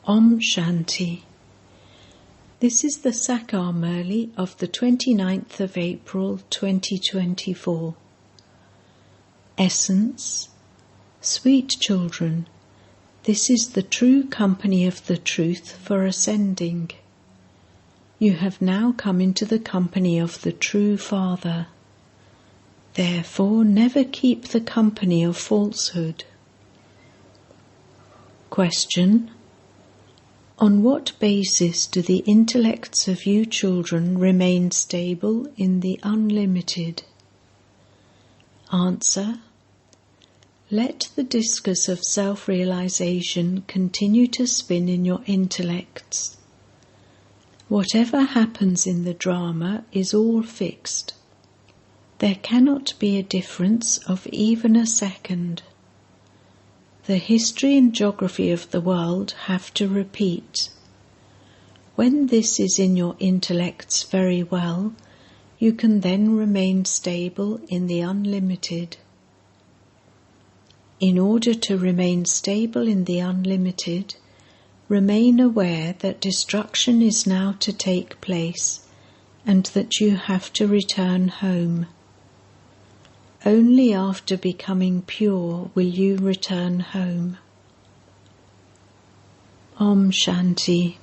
Om Shanti. This is the Sakar Murli of the 29th of April 2024. Essence. Sweet children, this is the true company of the truth for ascending. You have now come into the company of the true Father. Therefore, never keep the company of falsehood. Question. On what basis do the intellects of you children remain stable in the unlimited? Answer. Let the discus of self-realization continue to spin in your intellects. Whatever happens in the drama is all fixed. There cannot be a difference of even a second. The history and geography of the world have to repeat. When this is in your intellects very well, you can then remain stable in the unlimited. In order to remain stable in the unlimited, remain aware that destruction is now to take place and that you have to return home. Only after becoming pure will you return home. Om Shanti.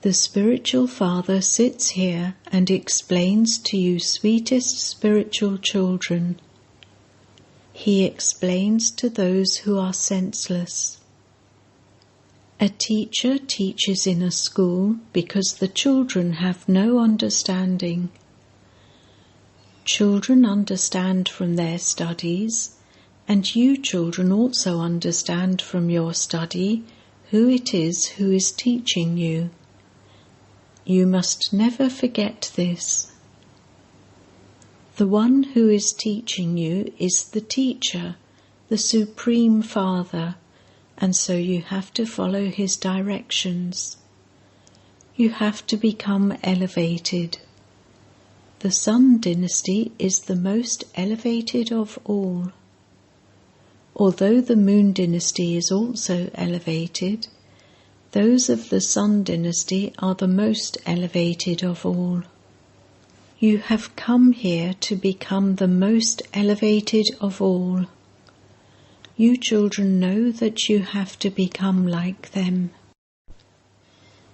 The spiritual father sits here and explains to you sweetest spiritual children. He explains to those who are senseless. A teacher teaches in a school because the children have no understanding. Children understand from their studies, and you children also understand from your study who it is who is teaching you. You must never forget this. The one who is teaching you is the teacher, the Supreme Father, and so you have to follow his directions. You have to become elevated. The Sun dynasty is the most elevated of all. Although the Moon dynasty is also elevated, those of the Sun dynasty are the most elevated of all. You have come here to become the most elevated of all. You children know that you have to become like them.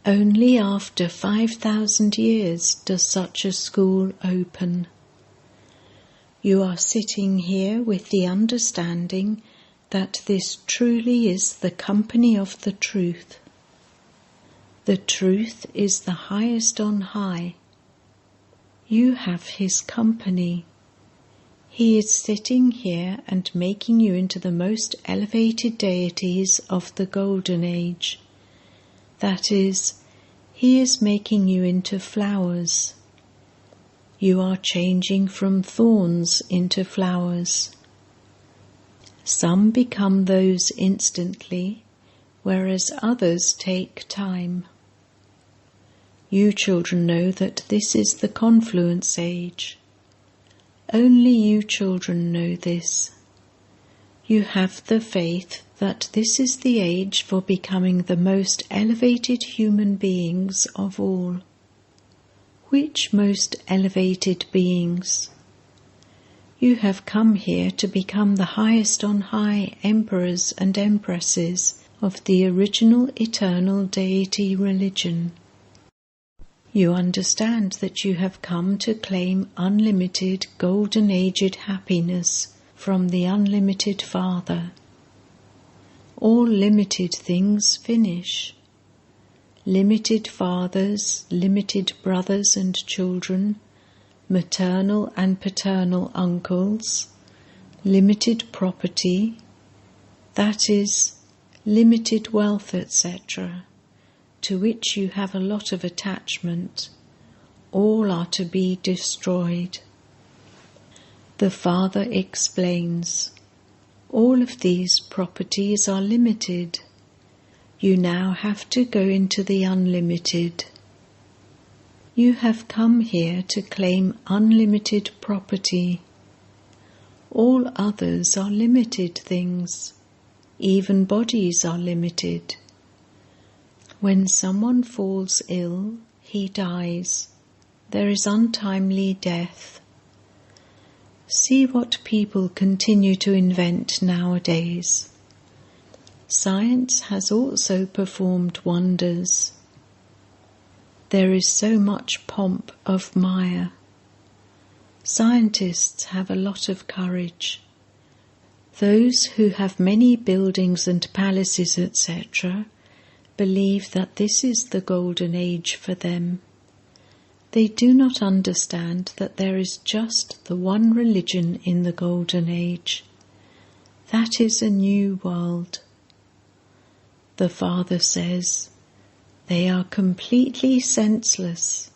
Only after 5,000 years does such a school open. You are sitting here with the understanding that this truly is the company of the truth. The truth is the highest on high. You have his company. He is sitting here and making you into the most elevated deities of the Golden Age. That is, he is making you into flowers. You are changing from thorns into flowers. Some become those instantly, whereas others take time. You children know that this is the confluence age. Only you children know this. You have the faith that this is the age for becoming the most elevated human beings of all. Which most elevated beings? You have come here to become the highest on high emperors and empresses of the original eternal deity religion. You understand that you have come to claim unlimited golden-aged happiness from the unlimited Father. All limited things finish. Limited fathers, limited brothers and children, maternal and paternal uncles, limited property, that is, limited wealth, etc., to which you have a lot of attachment, all are to be destroyed. The Father explains, all of these properties are limited. You now have to go into the unlimited. You have come here to claim unlimited property. All others are limited things. even bodies are limited. When someone falls ill, he dies. There is untimely death. See what people continue to invent nowadays. Science has also performed wonders. There is so much pomp of Maya. Scientists have a lot of courage. Those who have many buildings and palaces, etc., believe that this is the golden age for them. They do not understand that there is just the one religion in the golden age. That is a new world. The Father says, they are completely senseless.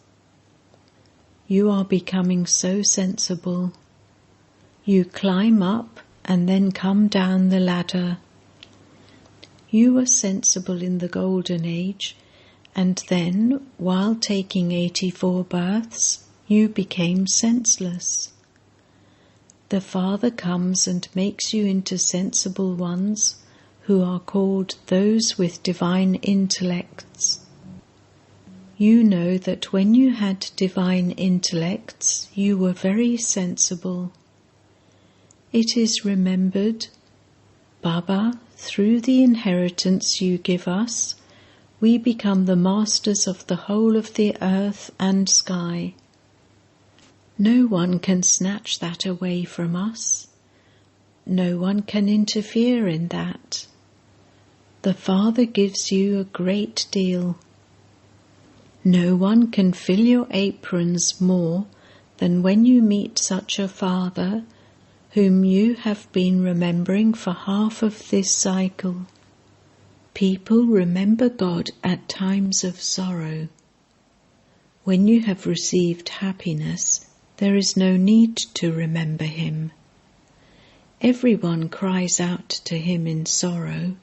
You are becoming so sensible. You climb up and then come down the ladder. You were sensible in the golden age, and then, while taking 84 births, you became senseless. The Father comes and makes you into sensible ones, who are called those with divine intellects. You know that when you had divine intellects, you were very sensible. It is remembered, Baba, through the inheritance you give us, we become the masters of the whole of the earth and sky. No one can snatch that away from us. No one can interfere in that. The Father gives you a great deal. No one can fill your aprons more than when you meet such a Father whom you have been remembering for half of this cycle. People remember God at times of sorrow. When you have received happiness, there is no need to remember Him. Everyone cries out to Him in sorrow,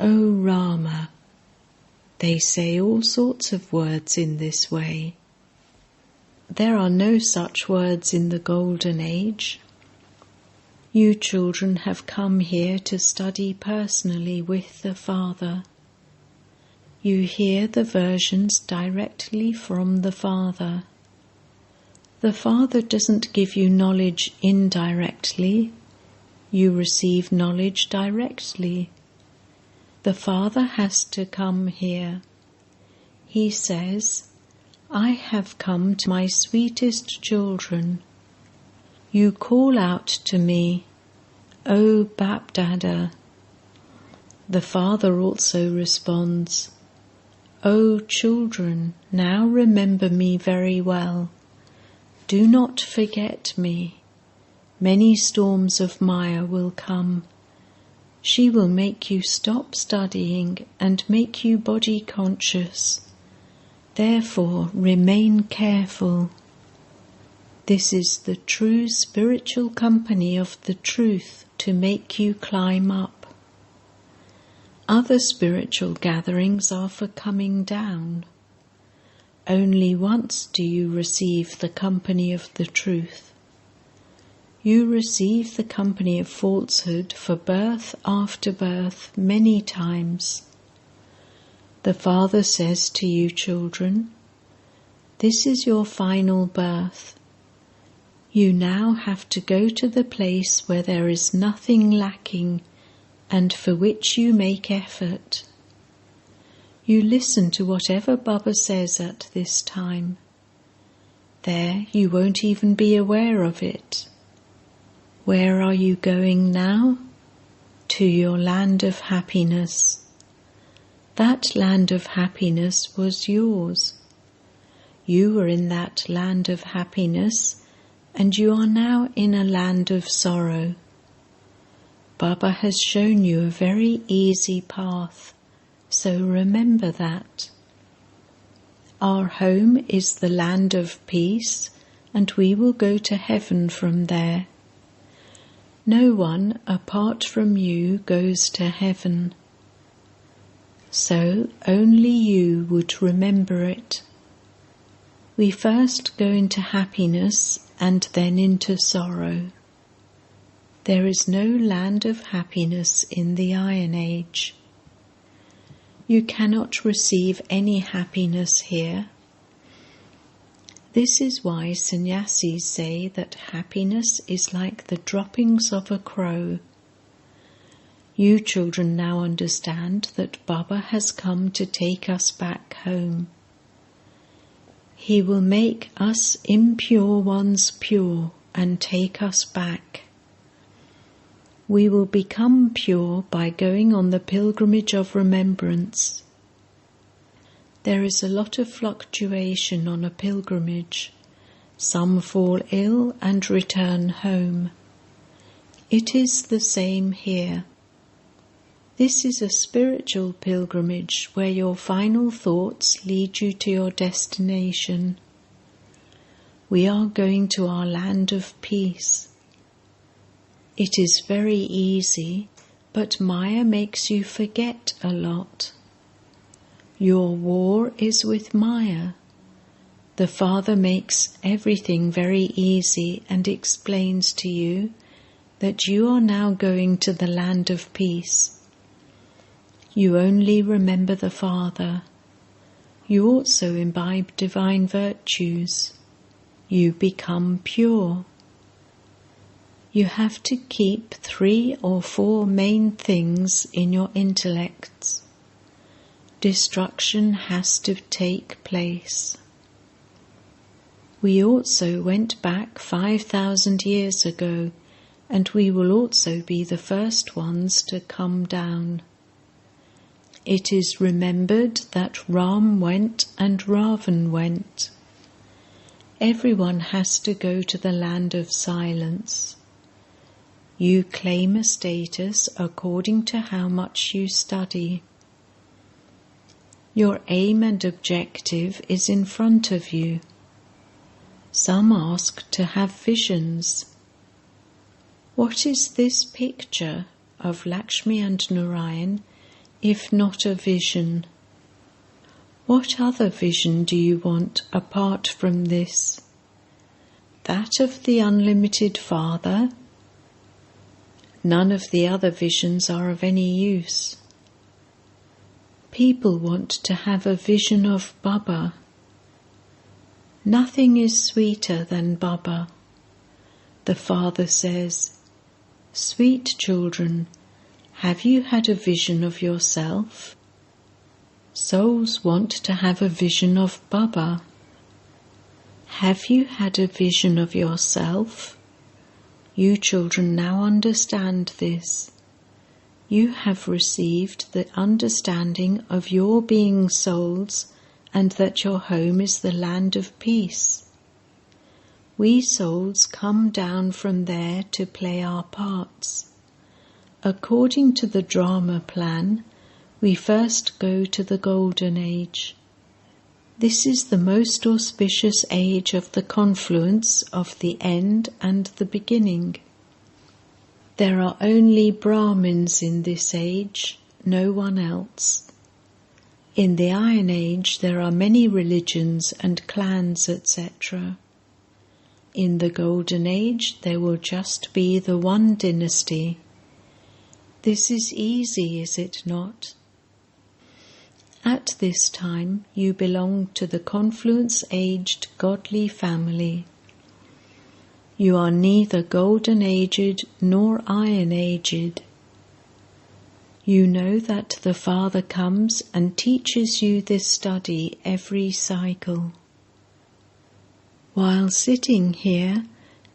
"O Rama." They say all sorts of words in this way. There are no such words in the golden age. You children have come here to study personally with the Father. You hear the versions directly from the Father. The Father doesn't give you knowledge indirectly. You receive knowledge directly. The Father has to come here. He says, "I have come to my sweetest children." You call out to me, "O Bapdada." The Father also responds, "O children, now remember me very well. Do not forget me. Many storms of Maya will come. She will make you stop studying and make you body conscious. Therefore, remain careful. This is the true spiritual company of the truth to make you climb up. Other spiritual gatherings are for coming down. Only once do you receive the company of the truth. You receive the company of falsehood for birth after birth many times. The Father says to you children, "This is your final birth. You now have to go to the place where there is nothing lacking and for which you make effort. You listen to whatever Baba says at this time. There you won't even be aware of it. Where are you going now? To your land of happiness. That land of happiness was yours. You were in that land of happiness, and you are now in a land of sorrow. Baba has shown you a very easy path, so remember that. Our home is the land of peace, and we will go to heaven from there. No one apart from you goes to heaven. So only you would remember it. We first go into happiness and then into sorrow. There is no land of happiness in the Iron Age. You cannot receive any happiness here. This is why sannyasis say that happiness is like the droppings of a crow. You children now understand that Baba has come to take us back home. He will make us impure ones pure and take us back. We will become pure by going on the pilgrimage of remembrance. There is a lot of fluctuation on a pilgrimage. Some fall ill and return home. It is the same here. This is a spiritual pilgrimage where your final thoughts lead you to your destination. We are going to our land of peace. It is very easy, but Maya makes you forget a lot. Your war is with Maya. The Father makes everything very easy and explains to you that you are now going to the land of peace. You only remember the Father. You also imbibe divine virtues. You become pure. You have to keep 3 or 4 main things in your intellects. Destruction has to take place. We also went back 5,000 years ago, and we will also be the first ones to come down. It is remembered that Ram went and Ravan went. Everyone has to go to the land of silence. You claim a status according to how much you study. Your aim and objective is in front of you. Some ask to have visions. What is this picture of Lakshmi and Narayan if not a vision? What other vision do you want apart from this? That of the unlimited Father? None of the other visions are of any use. People want to have a vision of Baba. Nothing is sweeter than Baba. The Father says, "Sweet children, have you had a vision of yourself?" Souls want to have a vision of Baba. Have you had a vision of yourself? You children now understand this. You have received the understanding of your being souls and that your home is the land of peace. We souls come down from there to play our parts. According to the drama plan, we first go to the Golden Age. This is the most auspicious age of the confluence of the end and the beginning. There are only Brahmins in this age, no one else. In the Iron Age there are many religions and clans, etc. In the Golden Age there will just be the one dynasty. This is easy, is it not? At this time you belong to the confluence-aged godly family. You are neither golden-aged nor iron-aged. You know that the Father comes and teaches you this study every cycle. While sitting here,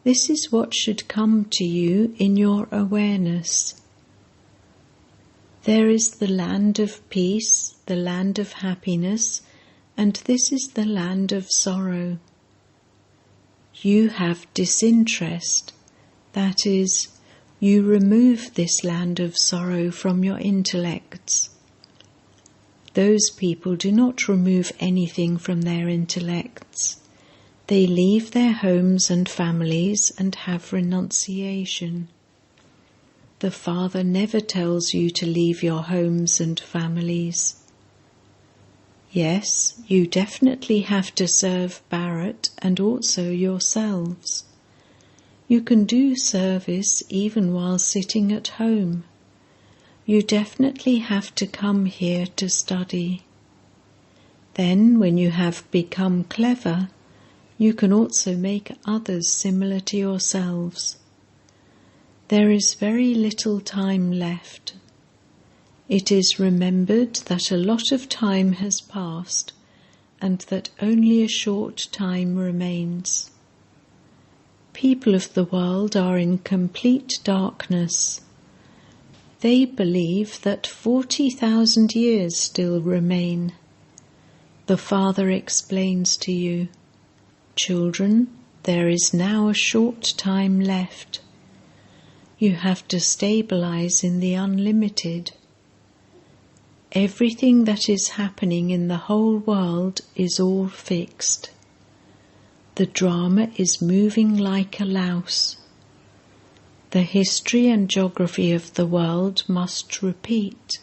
this is what should come to you in your awareness. There is the land of peace, the land of happiness, and this is the land of sorrow. You have disinterest, that is, you remove this land of sorrow from your intellects. Those people do not remove anything from their intellects. They leave their homes and families and have renunciation. The Father never tells you to leave your homes and families. Yes, you definitely have to serve Bharat and also yourselves. You can do service even while sitting at home. You definitely have to come here to study. Then, when you have become clever, you can also make others similar to yourselves. There is very little time left. It is remembered that a lot of time has passed and that only a short time remains. People of the world are in complete darkness. They believe that 40,000 years still remain. The Father explains to you, "Children, there is now a short time left. You have to stabilize in the unlimited. Everything that is happening in the whole world is all fixed. The drama is moving like a louse. The history and geography of the world must repeat.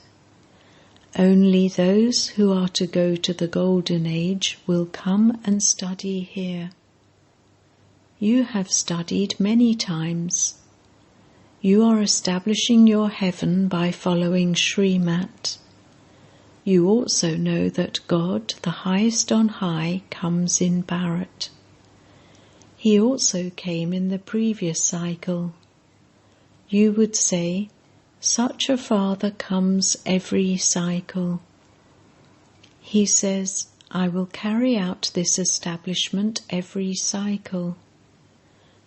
Only those who are to go to the Golden Age will come and study here. You have studied many times. You are establishing your heaven by following Srimat. You also know that God, the highest on high, comes in Bharat. He also came in the previous cycle. You would say, such a father comes every cycle. He says, I will carry out this establishment every cycle.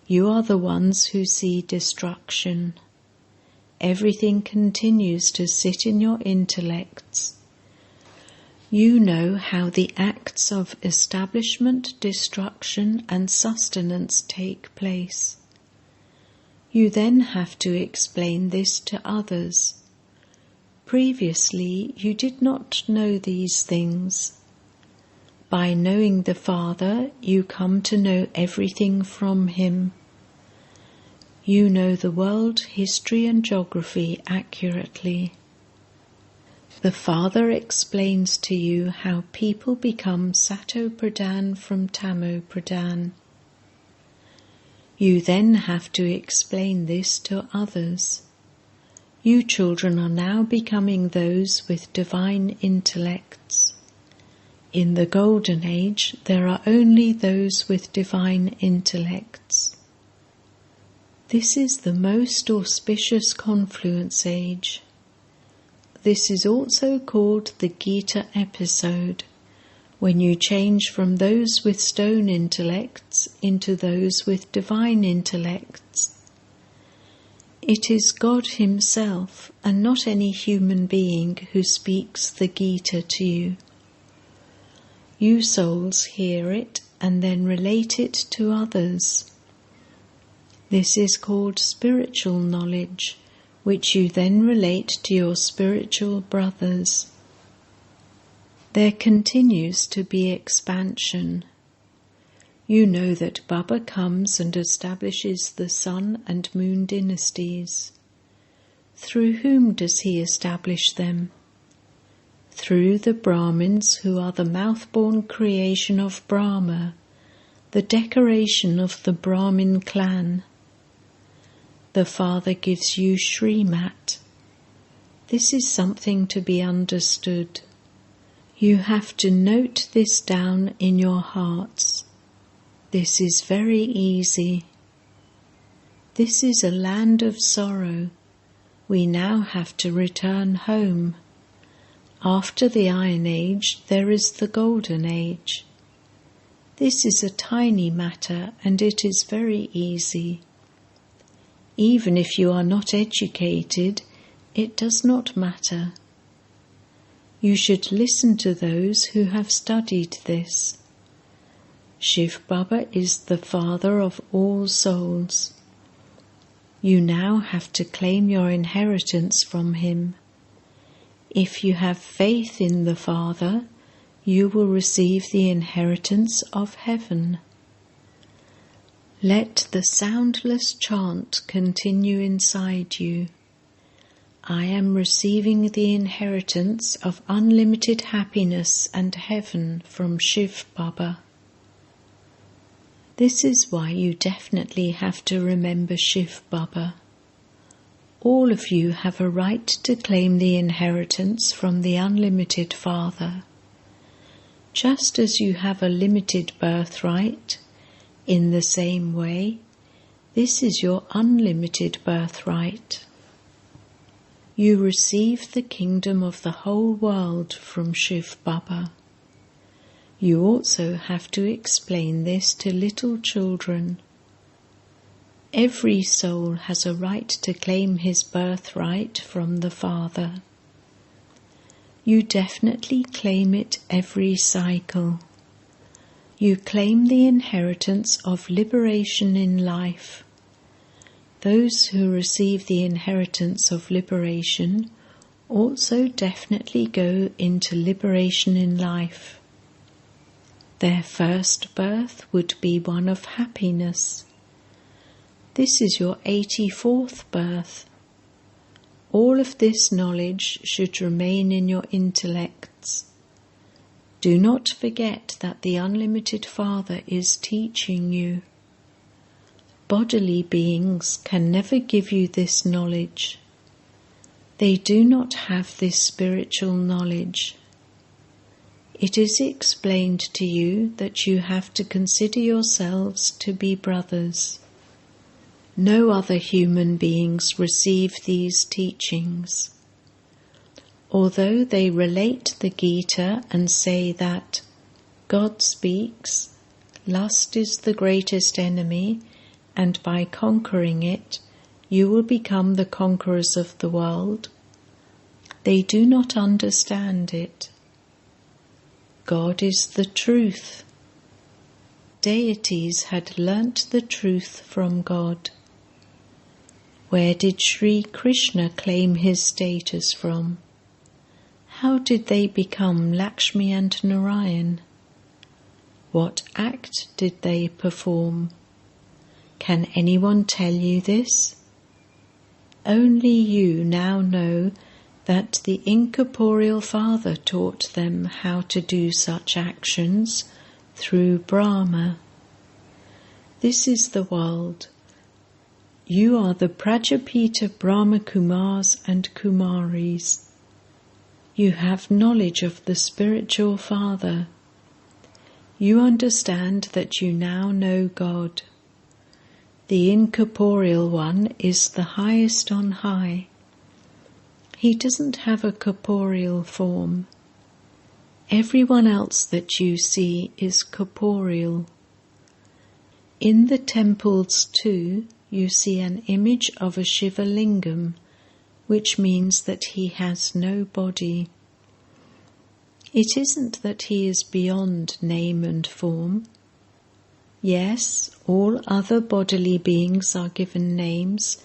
You are the ones who see destruction. Everything continues to sit in your intellects. You know how the acts of establishment, destruction, and sustenance take place. You then have to explain this to others. Previously, you did not know these things. By knowing the Father, you come to know everything from Him. You know the world, history, and geography accurately. The Father explains to you how people become Sato Pradhan from Tamo Pradhan. You then have to explain this to others. You children are now becoming those with divine intellects. In the Golden Age, there are only those with divine intellects. This is the most auspicious confluence age. This is also called the Gita episode, when you change from those with stone intellects into those with divine intellects. It is God Himself and not any human being who speaks the Gita to you. You souls hear it and then relate it to others. This is called spiritual knowledge, which you then relate to your spiritual brothers. There continues to be expansion. You know that Baba comes and establishes the sun and moon dynasties. Through whom does he establish them? Through the Brahmins, who are the mouth-born creation of Brahma, the decoration of the Brahmin clan. The Father gives you Srimat. This is something to be understood. You have to note this down in your hearts. This is very easy. This is a land of sorrow. We now have to return home. After the Iron Age, there is the Golden Age. This is a tiny matter and it is very easy. Even if you are not educated, it does not matter. You should listen to those who have studied this. Shiv Baba is the Father of all souls. You now have to claim your inheritance from Him. If you have faith in the Father, you will receive the inheritance of heaven. Let the soundless chant continue inside you. I am receiving the inheritance of unlimited happiness and heaven from Shiv Baba. This is why you definitely have to remember Shiv Baba. All of you have a right to claim the inheritance from the unlimited Father. Just as you have a limited birthright, in the same way, this is your unlimited birthright. You receive the kingdom of the whole world from Shiv Baba. You also have to explain this to little children. Every soul has a right to claim his birthright from the Father. You definitely claim it every cycle. You claim the inheritance of liberation in life. Those who receive the inheritance of liberation also definitely go into liberation in life. Their first birth would be one of happiness. This is your 84th birth. All of this knowledge should remain in your intellects. Do not forget that the unlimited Father is teaching you. Bodily beings can never give you this knowledge. They do not have this spiritual knowledge. It is explained to you that you have to consider yourselves to be brothers. No other human beings receive these teachings. Although they relate the Gita and say that God speaks, lust is the greatest enemy, and by conquering it, you will become the conquerors of the world, they do not understand it. God is the truth. Deities had learnt the truth from God. Where did Sri Krishna claim his status from? How did they become Lakshmi and Narayan? What act did they perform? Can anyone tell you this? Only you now know that the incorporeal Father taught them how to do such actions through Brahma. This is the world. You are the Prajapita Brahma Kumaris and Kumaris. You have knowledge of the spiritual Father. You understand that you now know God. The incorporeal one is the highest on high. He doesn't have a corporeal form. Everyone else that you see is corporeal. In the temples too, you see an image of a Shiva Lingam, which means that he has no body. It isn't that he is beyond name and form. Yes, all other bodily beings are given names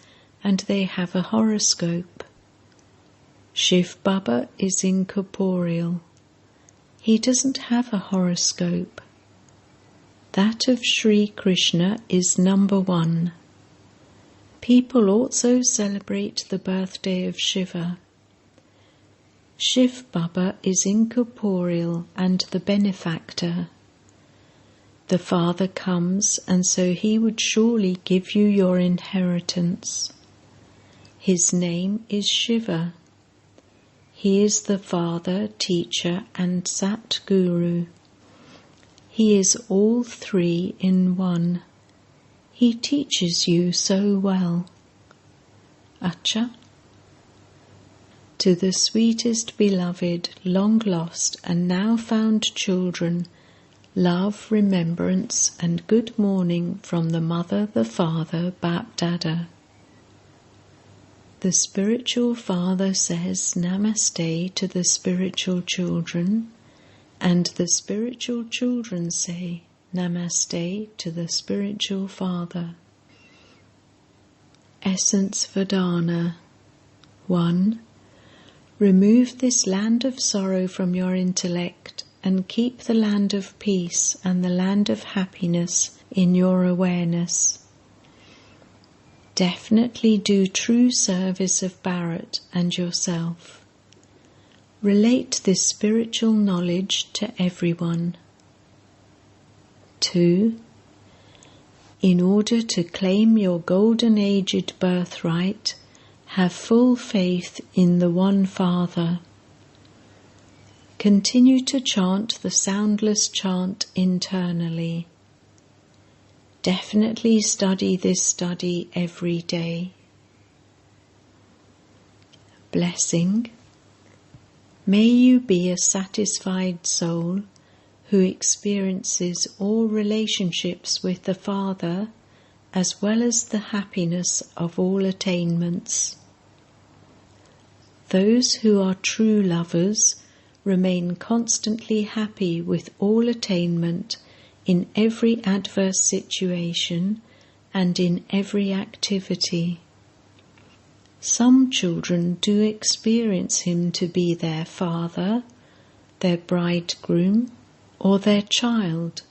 and they have a horoscope. Shiv Baba is incorporeal. He doesn't have a horoscope. That of Sri Krishna is number 1. People also celebrate the birthday of Shiva. Shiv Baba is incorporeal and the benefactor. The Father comes, and so he would surely give you your inheritance. His name is Shiva. He is the Father, Teacher, and Satguru. He is all three in one. He teaches you so well. Acha. To the sweetest beloved, long lost and now found children, love, remembrance, and good morning from the Mother, the Father, Bap Dada. The spiritual Father says Namaste to the spiritual children, and the spiritual children say Namaste to the spiritual Father. Essence Vedana. 1. Remove this land of sorrow from your intellect and keep the land of peace and the land of happiness in your awareness. Definitely do true service of Bharat and yourself. Relate this spiritual knowledge to everyone. 2. In order to claim your golden-aged birthright, have full faith in the One Father. Continue to chant the soundless chant internally. Definitely study this study every day. Blessing. May you be a satisfied soul who experiences all relationships with the Father as well as the happiness of all attainments. Those who are true lovers remain constantly happy with all attainment in every adverse situation and in every activity. Some children do experience him to be their father, their bridegroom, or their child,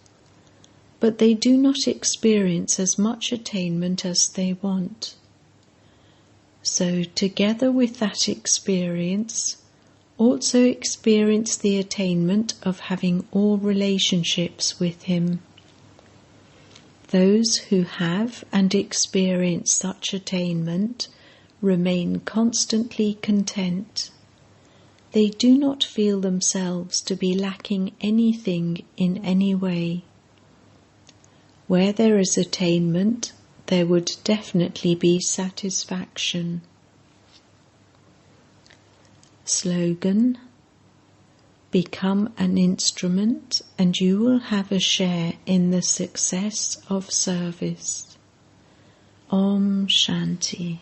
but they do not experience as much attainment as they want. So, together with that experience, also experience the attainment of having all relationships with him. Those who have and experience such attainment remain constantly content. They do not feel themselves to be lacking anything in any way. Where there is attainment, there would definitely be satisfaction. Slogan: Become an instrument and you will have a share in the success of service. Om Shanti.